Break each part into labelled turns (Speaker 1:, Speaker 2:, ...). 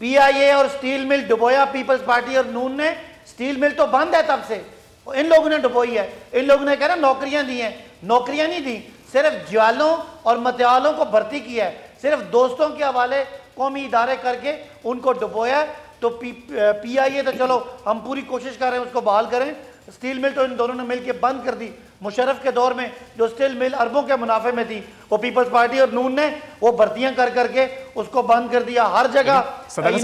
Speaker 1: PIA और steel mill डुबोया peoples party और नून ने। स्टील मिल तो बंद है तब से, इन लोगों ने डुबोई है। इन लोगों ने कहा ना नौकरियां दी हैं, नौकरियां नहीं दी, सिर्फ ज्वालों और मत्यालों को भर्ती किया है, सिर्फ दोस्तों के हवाले कौमी इदारे करके उनको डुबोया। तो पीआईए तो चलो हम पूरी कोशिश कर रहे हैं उसको बहाल करें, स्टील मिल तो इन दोनों ने मिलकर बंद कर दी। मुशर्रफ के दौर में जो स्टील मिल अरबों के मुनाफे में थी, वो पीपल्स पार्टी और नून ने वो भर्तियां कर करके उसको बंद कर दिया हर जगह।
Speaker 2: 3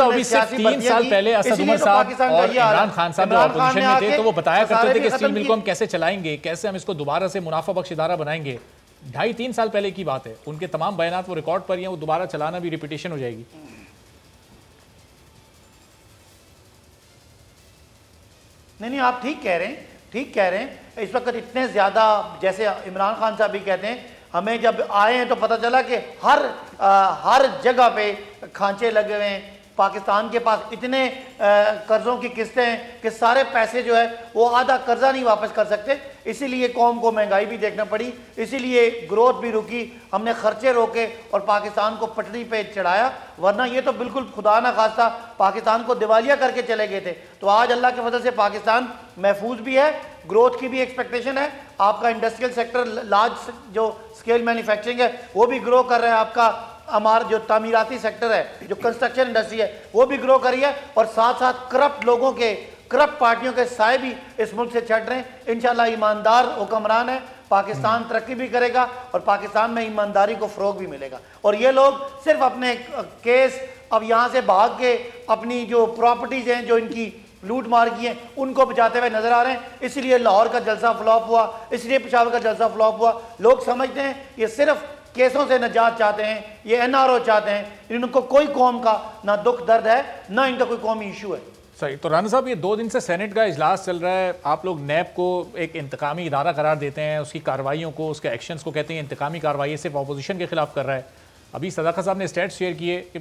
Speaker 2: साल पहले असद उमर साहब और इमरान खान साहब ऑपोजिशन में थे तो वो बताया करते थे कि स्टील मिल को हम कैसे चलाएंगे, कैसे हम इसको दोबारा से मुनाफा बख्श इदारा बनाएंगे। 2.5-3 साल पहले की बात है, उनके तमाम बयानात वो रिकॉर्ड पर ही हैं, वो दोबारा चलाना भी रिपीटेशन हो जाएगी।
Speaker 1: नहीं, आप ठीक कह रहे हैं, ठीक कह रहे हैं। इस वक्त इतने ज़्यादा, जैसे इमरान खान साहब भी कहते हैं, हमें जब आए हैं तो पता चला कि हर जगह पे खांचे लगे हुए हैं। पाकिस्तान के पास इतने कर्ज़ों की किस्तें हैं कि सारे पैसे जो है वो आधा कर्जा नहीं वापस कर सकते। इसीलिए कौम को महंगाई भी देखना पड़ी, इसीलिए ग्रोथ भी रुकी, हमने खर्चे रोके और पाकिस्तान को पटरी पे चढ़ाया। वरना ये तो बिल्कुल खुदा ना खास्ता पाकिस्तान को दिवालिया करके चले गए थे। तो आज अल्लाह के फजल से पाकिस्तान महफूज भी है, ग्रोथ की भी एक्सपेक्टेशन है। आपका इंडस्ट्रियल सेक्टर, लार्ज जो स्केल मैन्युफैक्चरिंग है वो भी ग्रो कर रहा है। आपका हमारा जो तामीराती सेक्टर है, जो कंस्ट्रक्शन इंडस्ट्री है, वो भी ग्रो करी है। और साथ साथ करप्ट लोगों के, करप्ट पार्टियों के साए भी इस मुल्क से छट रहे हैं। इंशाल्लाह ईमानदार हुक्मरान है, पाकिस्तान तरक्की भी करेगा और पाकिस्तान में ईमानदारी को फ़रोग भी मिलेगा। और ये लोग सिर्फ अपने केस अब यहाँ से भाग के अपनी जो प्रॉपर्टीज़ हैं जो इनकी लूट मार की हैं उनको बचाते हुए नजर आ रहे हैं। इसलिए लाहौर का जलसा फ्लॉप हुआ, इसलिए पेशावर का जलसा फ्लॉप हुआ। लोग समझते हैं ये सिर्फ केसों से निजात चाहते हैं, ये एनआरओ चाहते हैं, इनको कोई कौम का ना दुख दर्द है ना इनका कोई कौमी इशू है।
Speaker 2: सही। तो राना साहब, ये 2 दिन से सेनेट का इजलास चल रहा है, आप लोग नैब को एक इंतकामी इदारा करार देते हैं, उसकी कार्रवाइयों को, उसके एक्शंस को कहते हैं इंतकामी कार्रवाई, सिर्फ अपोजिशन के खिलाफ कर रहा है। अभी सदाकत साहब ने स्टैट्स शेयर किए कि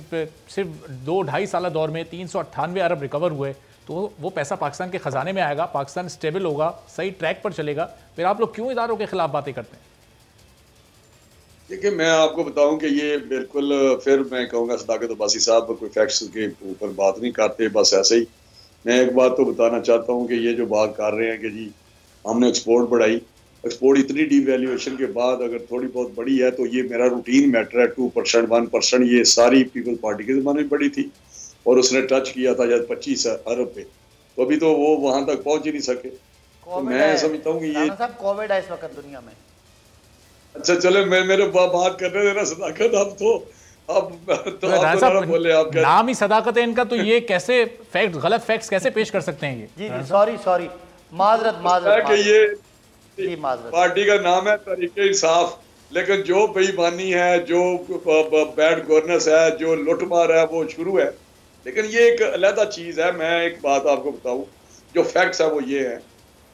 Speaker 2: सिर्फ 2-2.5 साल दौर में 398 अरब रिकवर हुए। तो वो पैसा पाकिस्तान के खजाने में आएगा, पाकिस्तान स्टेबल होगा, सही ट्रैक पर चलेगा। फिर आप लोग क्यों इदारों के खिलाफ बातें करते हैं?
Speaker 3: देखिए, मैं आपको बताऊं कि ये बिल्कुल, फिर मैं कहूँगा सदाकत अब्बासी साहब कोई फैक्ट्स के ऊपर बात नहीं करते, बस ऐसे ही। मैं एक बात तो बताना चाहता हूँ कि ये जो बात कर रहे हैं कि जी हमने एक्सपोर्ट बढ़ाई, एक्सपोर्ट इतनी डिवैल्यूएशन के बाद अगर थोड़ी बहुत बढ़ी है तो ये मेरा रूटीन मैटर है। 2%, 1% ये सारी पीपल पार्टी के ज़माने में बढ़ी थी और उसने टच किया था जब 25 अरब पे, तो अभी तो वो वहाँ तक पहुँच ही नहीं सके। तो मैं समझता हूँ कि ये
Speaker 1: कोविड है इस वक्त दुनिया में।
Speaker 3: अच्छा चलो, मैं मेरे बात करने देना सदाकत। अब तो बोले आप
Speaker 2: नाम ही सदाकत है इनका, तो ये कैसे फैक्ट, गलत फैक्ट्स कैसे पेश कर सकते हैं ये?
Speaker 1: जी सॉरी माजरत
Speaker 3: ये पार्टी का नाम है तहरीके इंसाफ, लेकिन जो बेईमानी है, जो बैड गवर्नेंस है, जो लुटमार है वो शुरू है। लेकिन ये एक अलग चीज है। मैं एक बात आपको बताऊं, जो फैक्ट्स है वो ये है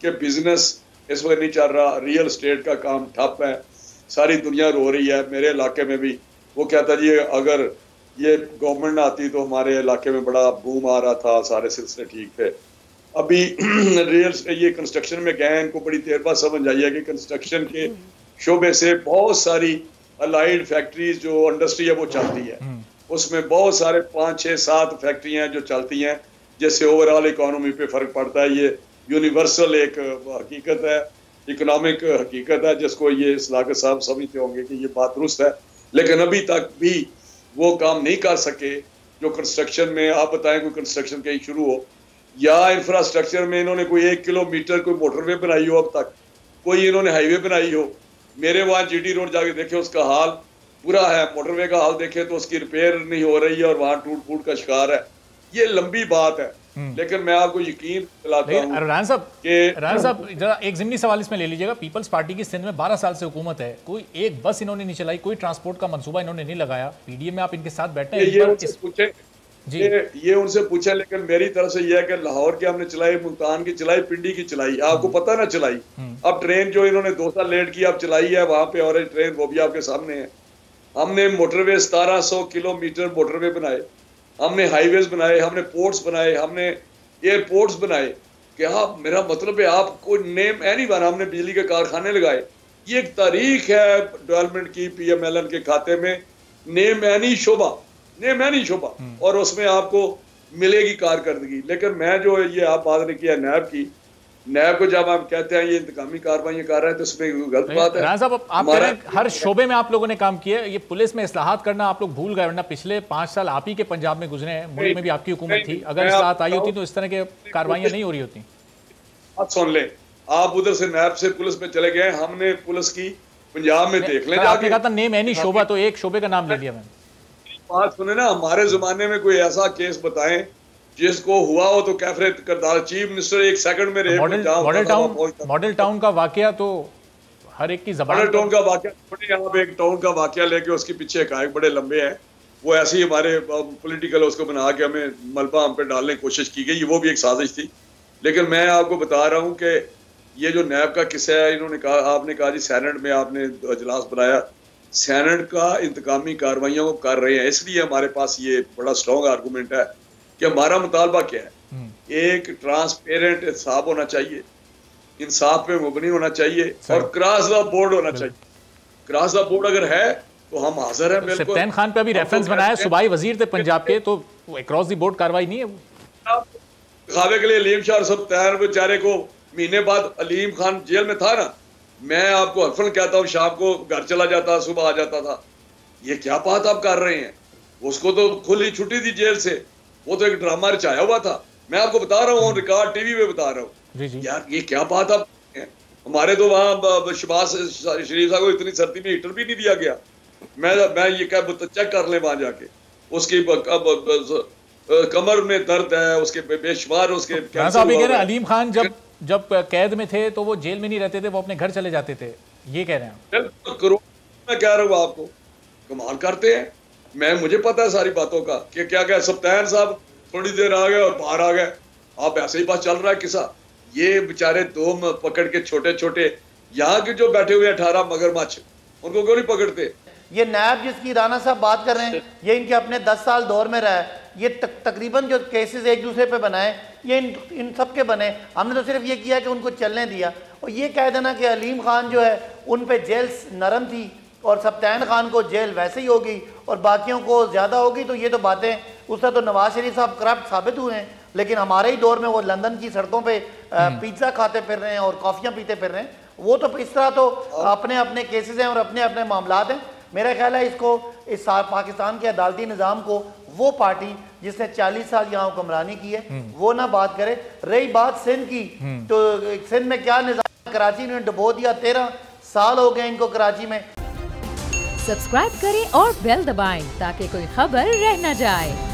Speaker 3: कि बिजनेस इस वक्त नहीं चल रहा, रियल एस्टेट का काम ठप है, सारी दुनिया रो रही है। मेरे इलाके में भी वो कहता जी अगर ये गवर्नमेंट ना आती तो हमारे इलाके में बड़ा बूम आ रहा था, सारे सिलसिले ठीक थे। अभी रियल ये कंस्ट्रक्शन में गए, इनको बड़ी देर बाद समझ आई है कि कंस्ट्रक्शन के शोबे से बहुत सारी अलाइड फैक्ट्रीज जो इंडस्ट्री है वो चलती है, उसमें बहुत सारे 5, 6, 7 फैक्ट्रियाँ जो चलती हैं, जिससे ओवरऑल इकोनॉमी पे फर्क पड़ता है। ये यूनिवर्सल एक हकीकत है, इकोनॉमिक हकीकत है, जिसको ये सदाकत साहब समझते होंगे कि ये बात दुरुस्त है। लेकिन अभी तक भी वो काम नहीं कर सके जो कंस्ट्रक्शन में। आप बताएं कोई कंस्ट्रक्शन कहीं शुरू हो या इंफ्रास्ट्रक्चर में इन्होंने कोई 1 किलोमीटर कोई मोटरवे बनाई हो, अब तक कोई इन्होंने हाईवे बनाई हो। मेरे वहाँ जीटी रोड जाके देखे, उसका हाल बुरा है। मोटरवे का हाल देखे तो उसकी रिपेयर नहीं हो रही है और वहाँ टूट फूट का शिकार है। ये लंबी बात है, लेकिन मैं आपको यकीन दिलाता हूं।
Speaker 2: राना साहब जरा एक ज़िमनी सवाल इसमें ले लीजिएगा। पीपल्स पार्टी की सिंध में 12 साल से हुकूमत है, कोई एक बस इन्होंने नहीं चलाई, कोई ट्रांसपोर्ट का मंसूबा इन्होंने नहीं लगाया। पीडीएम में आप इनके साथ बैठे हैं,
Speaker 3: ये उनसे पूछे। लेकिन मेरी तरफ से यह है कि लाहौर की हमने चलाई, मुल्तान की चलाई, पिंडी की चलाई, आपको पता ना चलाई। अब ट्रेन जो इन्होंने 2 साल लेट की अब चलाई है, वहां पे ऑरेंज ट्रेन, वो भी आपके सामने है। हमने मोटरवे 1700 किलोमीटर मोटरवे बनाए, हमने हाईवेज बनाए, हमने पोर्ट्स बनाए, हमने एयरपोर्ट्स बनाए। कि आप, मेरा मतलब है आप कोई नेम है नहीं बना। हमने बिजली के कारखाने लगाए। ये एक तारीख है डेवलपमेंट की, पीएमएलएन के खाते में नेम है नहीं शोभा। नहीं मैं नहीं शोभा, और उसमें आपको मिलेगी कारकर्दगी। लेकिन मैं जो ये आप बात ने किया नैब की, नैब को जब हम कहते हैं ये इंतकामी कार्रवाई कर रहे हैं तो उसमें गलत बात है।
Speaker 2: राना साहब आप कह रहे हैं हर शोबे में आप लोगों ने काम किया, ये पुलिस में इस्लाहात करना आप लोग भूल गए, वरना पिछले 5 साल आप ही के पंजाब में गुजरे हैं, मुल्क में भी आपकी हुकूमत थी, अगर इस्लाहात आई होती तो इस तरह के कार्रवाइयां नहीं हो रही होती।
Speaker 3: आप सुन लें, आप उधर से नैब से पुलिस में चले गए, हमने पुलिस की पंजाब में देख लें,
Speaker 2: आपने कहा था नेम एनी शोबा, तो एक शोबे का नाम ले लिया मैंने।
Speaker 3: बात सुने ना, हमारे जमाने में कोई ऐसा केस बताएं जिसको हुआ हो तो कैफरे करदार चीफ मिनिस्टर 1 सेकंड में
Speaker 2: मॉडल टाउन का वाकया तो हर एक की ज़बान,
Speaker 3: मॉडल टाउन का वाकया, आप एक टाउन का वाकया लेके उसके पीछे हकायक बड़े लंबे हैं, वो ऐसे ही हमारे पॉलिटिकल उसको बना के हमें मलबा हम पे डालने की कोशिश की गई, वो भी एक साजिश थी। लेकिन मैं आपको बता रहा हूँ कि ये जो नैब का किस्सा है, इन्होंने कहा, आपने कहा जी सेनेट में आपने अजलास बनाया, सेनेट का इंतकामी कार्रवाइयों को कर रहे हैं, इसलिए हमारे पास ये बड़ा स्ट्रॉन्ग आर्गूमेंट है कि हमारा मुतालबा क्या है, एक ट्रांसपेरेंट इंसाफ होना चाहिए, इंसाफ पे मुबनी होना चाहिए और क्रॉस द बोर्ड होना चाहिए। क्रॉस द बोर्ड अगर है तो हम हाजिर हैं। बिल्कुल
Speaker 2: सप्तान खान पे अभी रेफरेंस बनाया, सूबाई वजीर थे पंजाब के, तो क्रॉस द बोर्ड कार्रवाई नहीं है।
Speaker 3: दिखावे के लिए अलीम शाह सप्तान बेचारे को महीने बाद अलीम खान जेल में था ना, मैं आपको हरफन कहता हूँ, शाम को घर चला जाता, सुबह आ जाता था। ये क्या बात आप कर रहे हैं? उसको तो खुली छुट्टी थी जेल से, वो तो एक ड्रामा रचाया हुआ था। मैं आपको बता रहा हूँ, रिकॉर्ड टीवी पे बता रहा हूँ। यार ये क्या बात आप, हमारे तो वहाँ शहबाज शरीफ साहब को इतनी सर्दी में हीटर भी नहीं दिया गया। मैं ये क्या चेक कर ले वहां जाके, उसकी कमर में दर्द है, उसके बेशुमार उसके
Speaker 2: अलीम खान जब कैद में थे तो वो जेल में नहीं रहते थे, वो अपने घर चले जाते थे, ये कह रहे हैं।
Speaker 3: मैं कह रहा हूँ आपको, कमाल करते हैं। मुझे पता है सारी बातों का कि क्या क्या सप्तान साहब थोड़ी देर आ गए और बाहर आ गए, आप ऐसे ही बात चल रहा है किसा। ये बेचारे 2 पकड़ के छोटे छोटे यहाँ के जो बैठे हुए 18 मगरमच्छ, उनको क्यों नहीं पकड़ते?
Speaker 1: ये नैब जिसकी राना साहब बात कर रहे हैं, ये इनके अपने 10 साल दौर में रहा है। ये तकरीबन जो केसेस एक दूसरे पे बनाए, ये इन सब के बने। हमने तो सिर्फ ये किया कि उनको चलने दिया। और ये कह देना कि अलीम खान जो है उन पे जेल नरम थी और सप्तान खान को जेल वैसे ही होगी और बाकियों को ज़्यादा होगी, तो ये तो बातें, उससे तो नवाज शरीफ साहब करप्ट साबित हुए हैं, लेकिन हमारे ही दौर में वो लंदन की सड़कों पे पिज्ज़ा खाते फिर रहे हैं और कॉफ़ियाँ पीते फिर रहे हैं। वो तो इस तरह तो अपने अपने केसेस हैं और अपने अपने मामलात हैं। मेरा ख्याल है इसको, इस पाकिस्तान के अदालती निज़ाम को वो पार्टी जिसने 40 साल यहाँ हुक्मरानी की है वो ना बात करे। रही बात सिंध की, तो सिंध में क्या निज़ाम, कराची ने डुबो दिया, 13 साल हो गए इनको कराची में।
Speaker 4: सब्सक्राइब करें और बेल दबाएं ताकि कोई खबर रह न जाए।